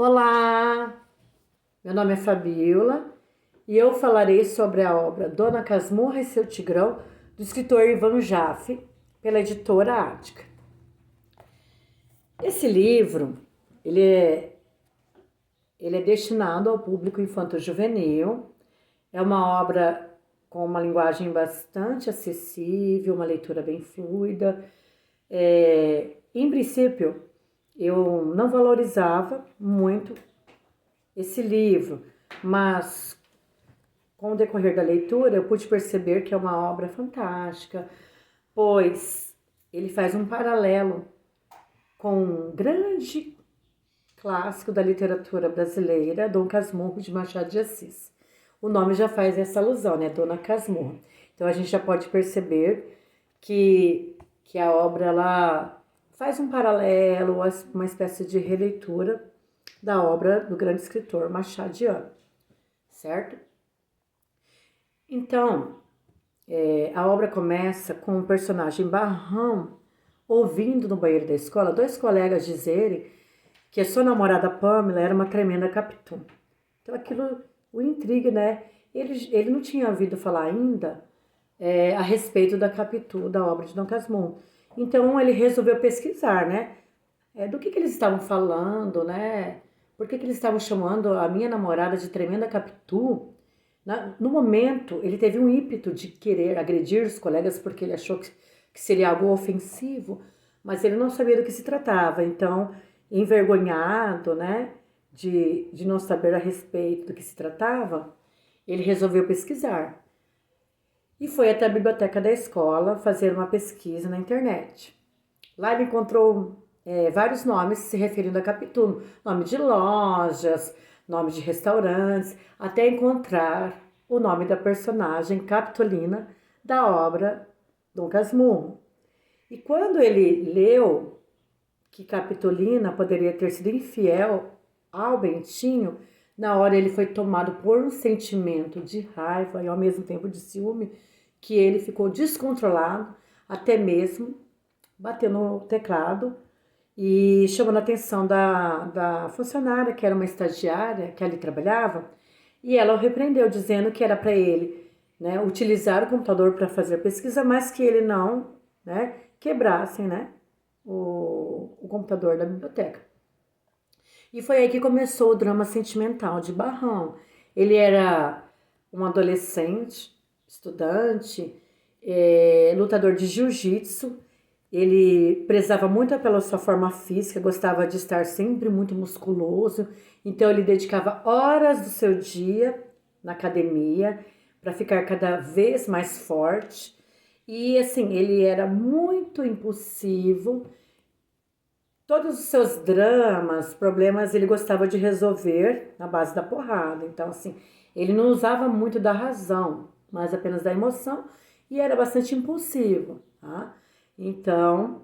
Olá, meu nome é Fabiola e eu falarei sobre a obra Dona Casmurra e seu Tigrão, do escritor Ivan Jaffe, pela editora Ática. Esse livro, ele é, ele é destinado ao público infanto-juvenil, é uma obra com uma linguagem bastante acessível, uma leitura bem fluida. Em princípio, eu não valorizava muito esse livro, mas com o decorrer da leitura eu pude perceber que é uma obra fantástica, pois ele faz um paralelo com um grande clássico da literatura brasileira, Dom Casmurro de Machado de Assis. O nome já faz essa alusão, né? Dona Casmurro. Então a gente já pode perceber que a obra ela faz um paralelo, uma espécie de releitura da obra do grande escritor machadiano, certo? Então, a obra começa com o personagem Barrão ouvindo no banheiro da escola dois colegas dizerem que a sua namorada Pamela era uma tremenda capitu. Então aquilo o intriga, né? Ele não tinha ouvido falar ainda a respeito da Capitu, da obra de Dom Casmurro. Então ele resolveu pesquisar, né? Do que eles estavam falando, né? Por que eles estavam chamando a minha namorada de tremenda Capitu? No momento, ele teve um ímpeto de querer agredir os colegas porque ele achou que seria algo ofensivo, mas ele não sabia do que se tratava. Então, envergonhado, né, de não saber a respeito do que se tratava, ele resolveu pesquisar. E foi até a biblioteca da escola fazer uma pesquisa na internet. Lá ele encontrou vários nomes se referindo a Capitu, nome de lojas, nome de restaurantes, até encontrar o nome da personagem Capitolina da obra Dom Casmurro. E quando ele leu que Capitolina poderia ter sido infiel ao Bentinho, na hora ele foi tomado por um sentimento de raiva e ao mesmo tempo de ciúme, que ele ficou descontrolado, até mesmo bateu no teclado e chamando a atenção da funcionária, que era uma estagiária, que ali trabalhava, e ela o repreendeu, dizendo que era para ele, né, utilizar o computador para fazer pesquisa, mas que ele não, né, quebrasse, né, o computador da biblioteca. E foi aí que começou o drama sentimental de Barrão. Ele era um adolescente, estudante, lutador de jiu-jitsu. Ele prezava muito pela sua forma física, gostava de estar sempre muito musculoso. Então ele dedicava horas do seu dia na academia para ficar cada vez mais forte. E assim, ele era muito impulsivo. Todos os seus dramas, problemas, ele gostava de resolver na base da porrada. Então, assim, ele não usava muito da razão, mas apenas da emoção, e era bastante impulsivo, tá? Então,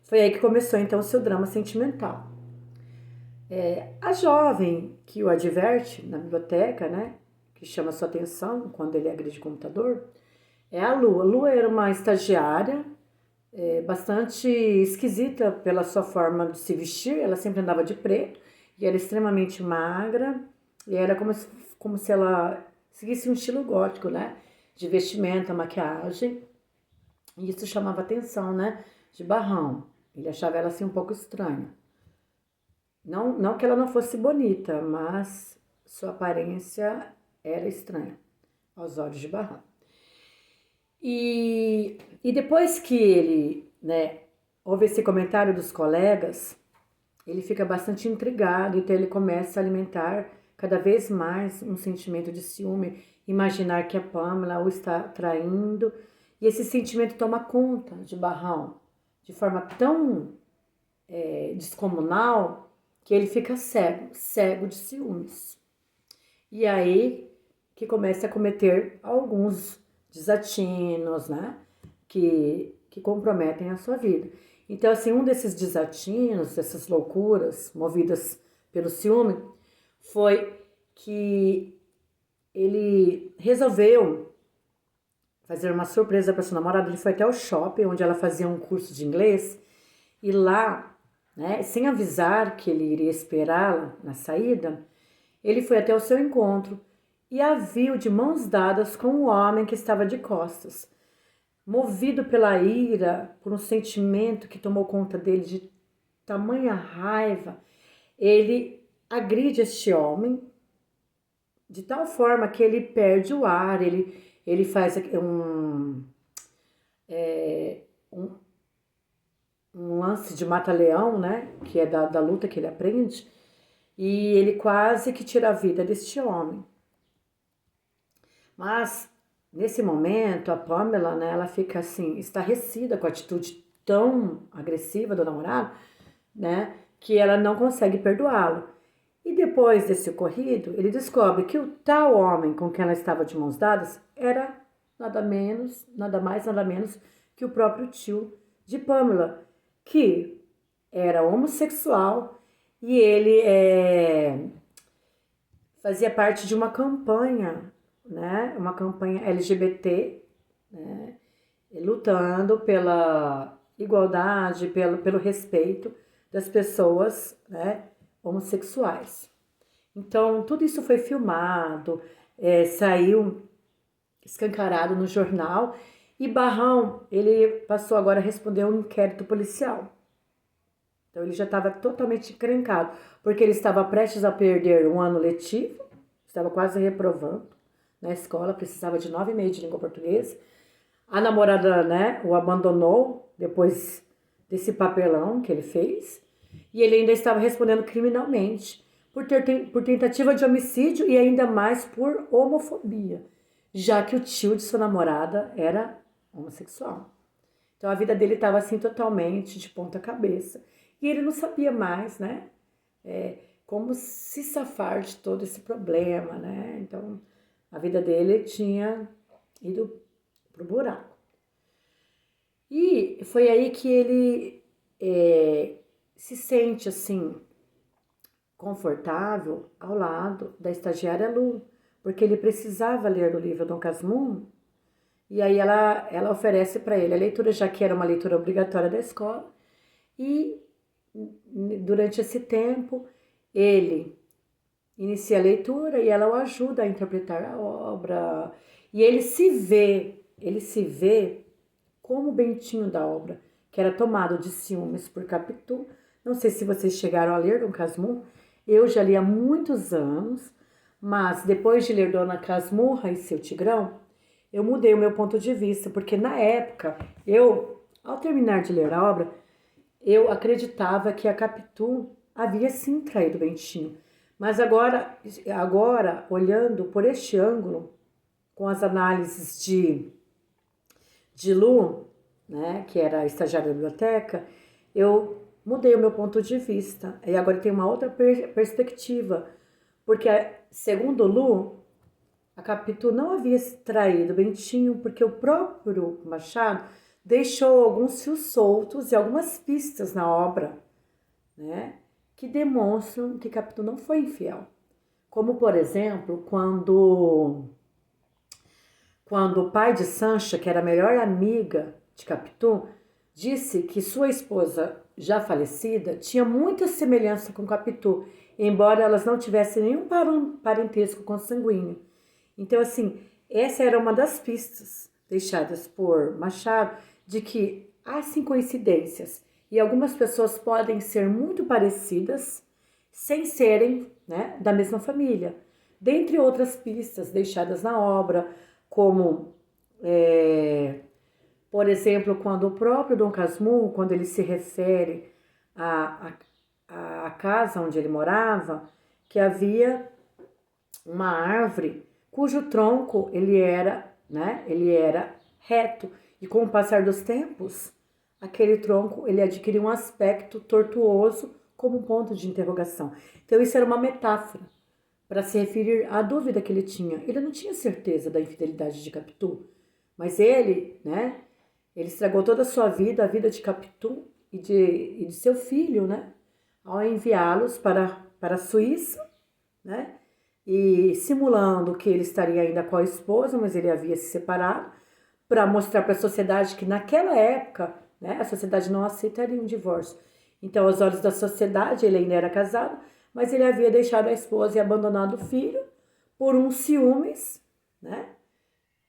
foi aí que começou, então, o seu drama sentimental. A jovem que o adverte na biblioteca, né, que chama sua atenção quando ele agride o computador, é a Lua. A Lua era uma estagiária, bastante esquisita pela sua forma de se vestir. Ela sempre andava de preto e era extremamente magra e era como se ela seguisse um estilo gótico, né? De vestimenta, maquiagem. E isso chamava atenção, né? De Barrão. Ele achava ela assim um pouco estranha. Não que ela não fosse bonita, mas sua aparência era estranha aos olhos de Barrão. E depois que ele, né, ouve esse comentário dos colegas, ele fica bastante intrigado, então ele começa a alimentar cada vez mais um sentimento de ciúme, imaginar que a Pamela o está traindo, e esse sentimento toma conta de Barrão de forma tão descomunal que ele fica cego de ciúmes. E aí que começa a cometer alguns desatinos, né, que comprometem a sua vida. Então, assim, um desses desatinos, dessas loucuras movidas pelo ciúme, foi que ele resolveu fazer uma surpresa para sua namorada. Ele foi até o shopping, onde ela fazia um curso de inglês, e lá, né, sem avisar que ele iria esperá-la na saída, ele foi até o seu encontro e a viu de mãos dadas com um homem que estava de costas. Movido pela ira, por um sentimento que tomou conta dele de tamanha raiva, ele agride este homem de tal forma que ele perde o ar, ele faz um, um lance de mata-leão, né? Que é da luta que ele aprende, e ele quase que tira a vida deste homem. Mas, nesse momento, a Pamela, né, ela fica assim, estarrecida com a atitude tão agressiva do namorado, né, que ela não consegue perdoá-lo. E depois desse ocorrido, ele descobre que o tal homem com quem ela estava de mãos dadas era nada menos, nada mais, nada menos que o próprio tio de Pamela, que era homossexual e ele fazia parte de uma campanha, né, uma campanha LGBT, né, lutando pela igualdade, pelo respeito das pessoas, né, homossexuais. Então, tudo isso foi filmado, saiu escancarado no jornal e Barrão, ele passou agora a responder um inquérito policial. Então, ele já estava totalmente encrencado, porque ele estava prestes a perder um ano letivo, estava quase reprovando na escola, precisava de 9,5 de língua portuguesa. A namorada, né, o abandonou depois desse papelão que ele fez. E ele ainda estava respondendo criminalmente por tentativa de homicídio e ainda mais por homofobia, já que o tio de sua namorada era homossexual. Então a vida dele estava assim totalmente de ponta cabeça. E ele não sabia mais, né, como se safar de todo esse problema, né? Então a vida dele tinha ido pro buraco. E foi aí que ele se sente assim confortável ao lado da estagiária Lu, porque ele precisava ler o livro Dom Casmurro, e aí ela oferece para ele a leitura, já que era uma leitura obrigatória da escola, e durante esse tempo ele inicia a leitura e ela o ajuda a interpretar a obra, e ele se vê como o Bentinho da obra, que era tomado de ciúmes por Capitu. Não sei se vocês chegaram a ler Dom Casmurro, eu já li há muitos anos, mas depois de ler Dona Casmurra e seu Tigrão, eu mudei o meu ponto de vista, porque na época, ao terminar de ler a obra, eu acreditava que a Capitu havia sim traído o Bentinho. Mas agora, olhando por este ângulo, com as análises de Lu, né, que era a estagiária da biblioteca, eu mudei o meu ponto de vista. E agora tem uma outra perspectiva, porque, segundo Lu, a Capitu não havia traído Bentinho, porque o próprio Machado deixou alguns fios soltos e algumas pistas na obra, né, que demonstram que Capitu não foi infiel. Como, por exemplo, quando o pai de Sancha, que era a melhor amiga de Capitu, disse que sua esposa, já falecida, tinha muita semelhança com Capitu, embora elas não tivessem nenhum parentesco consanguíneo. Então, assim, essa era uma das pistas deixadas por Machado de que há sim coincidências e algumas pessoas podem ser muito parecidas sem serem, né, da mesma família. Dentre outras pistas deixadas na obra, como, por exemplo, quando o próprio Dom Casmurro, quando ele se refere à casa onde ele morava, que havia uma árvore cujo tronco ele era reto, e com o passar dos tempos, aquele tronco ele adquiriu um aspecto tortuoso como ponto de interrogação. Então isso era uma metáfora para se referir à dúvida que ele tinha. Ele não tinha certeza da infidelidade de Capitu, mas ele estragou toda a sua vida, a vida de Capitu e de seu filho, né, ao enviá-los para a Suíça, né, e simulando que ele estaria ainda com a esposa, mas ele havia se separado, para mostrar para a sociedade que naquela época, né, a sociedade não aceitaria um divórcio. Então, aos olhos da sociedade, ele ainda era casado, mas ele havia deixado a esposa e abandonado o filho por um ciúmes, né?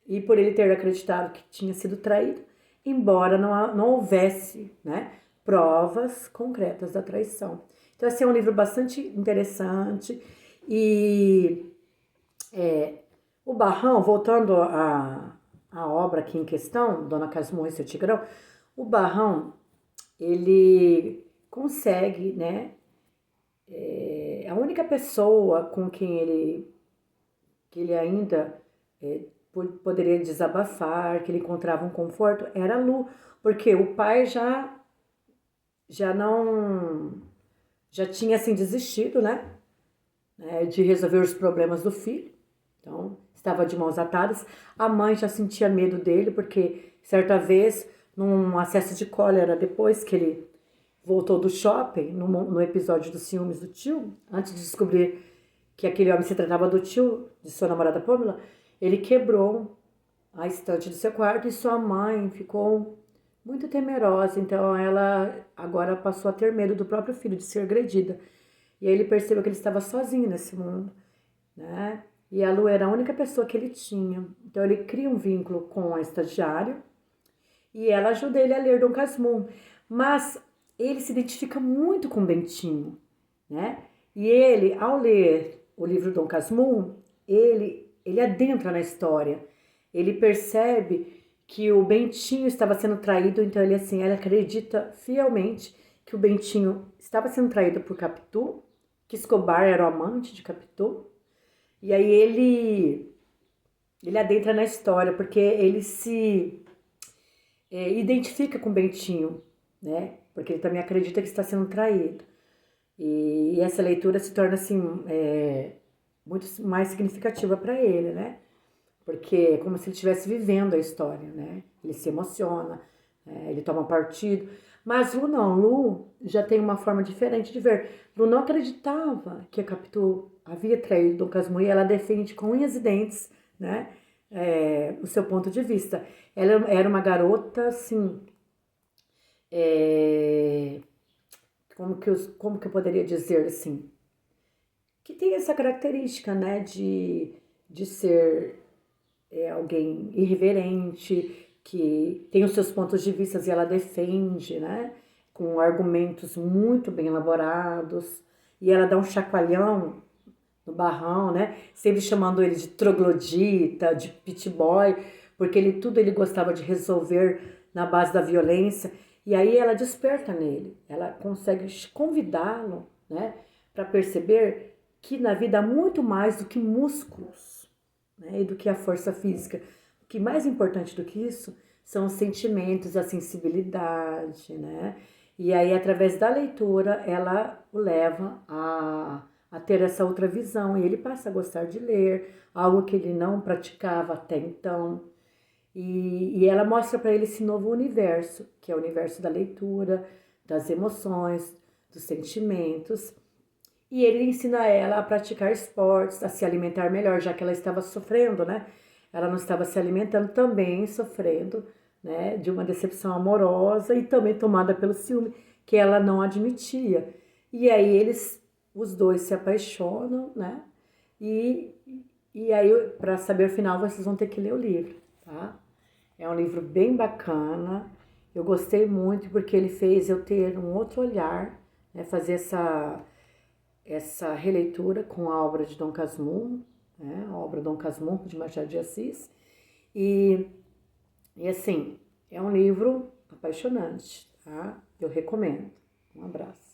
E por ele ter acreditado que tinha sido traído, embora não houvesse, né, provas concretas da traição. Então, esse é um livro bastante interessante. E o Barrão, voltando à obra aqui em questão, Dona Casmurro e seu Tigrão, o Barrão, ele consegue, né, a única pessoa com quem que ele ainda poderia desabafar, que ele encontrava um conforto, era a Lu, porque o pai já tinha assim desistido, né, de resolver os problemas do filho. Então, estava de mãos atadas. A mãe já sentia medo dele, porque certa vez, num acesso de cólera, depois que ele voltou do shopping, no episódio dos ciúmes do tio, antes de descobrir que aquele homem se tratava do tio de sua namorada Pamela, ele quebrou a estante do seu quarto e sua mãe ficou muito temerosa. Então, ela agora passou a ter medo do próprio filho, de ser agredida. E aí ele percebeu que ele estava sozinho nesse mundo, né? E a Lu era a única pessoa que ele tinha. Então ele cria um vínculo com a estagiária e ela ajuda ele a ler Dom Casmurro. Mas ele se identifica muito com Bentinho, né? E ele, ao ler o livro Dom Casmurro, ele adentra na história. Ele percebe que o Bentinho estava sendo traído, então ele acredita fielmente que o Bentinho estava sendo traído por Capitu, que Escobar era o amante de Capitu. E aí ele adentra na história, porque ele se identifica com o Bentinho, né? Porque ele também acredita que está sendo traído. E essa leitura se torna, assim, muito mais significativa para ele, né? Porque é como se ele estivesse vivendo a história, né? Ele se emociona, ele toma partido. Mas Lu não, Lu já tem uma forma diferente de ver. Lu não acreditava que a Capitu havia traído Dom Casmurro e ela defende com unhas e dentes, né? O seu ponto de vista. Ela era uma garota, assim, como que eu poderia dizer, assim, que tem essa característica, né, de ser alguém irreverente, que tem os seus pontos de vista e ela defende, né, com argumentos muito bem elaborados, e ela dá um chacoalhão no Barrão, né, sempre chamando ele de troglodita, de pit boy, porque tudo ele gostava de resolver na base da violência, e aí ela desperta nele, ela consegue convidá-lo, né, para perceber que na vida há muito mais do que músculos, né, e do que a força física. O que mais importante do que isso são os sentimentos, a sensibilidade, né? E aí, através da leitura, ela o leva a ter essa outra visão. E ele passa a gostar de ler, algo que ele não praticava até então. E ela mostra para ele esse novo universo, que é o universo da leitura, das emoções, dos sentimentos. E ele ensina ela a praticar esportes, a se alimentar melhor, já que ela estava sofrendo, né? Ela não estava se alimentando, também sofrendo, né, de uma decepção amorosa e também tomada pelo ciúme, que ela não admitia. E aí os dois se apaixonam, né? E, e aí, para saber o final, vocês vão ter que ler o livro, tá? É um livro bem bacana. Eu gostei muito porque ele fez eu ter um outro olhar, né? Fazer essa releitura com a obra de Dom Casmurro, né? A obra Dom Casmurro de Machado de Assis. E assim, é um livro apaixonante, tá? Eu recomendo. Um abraço.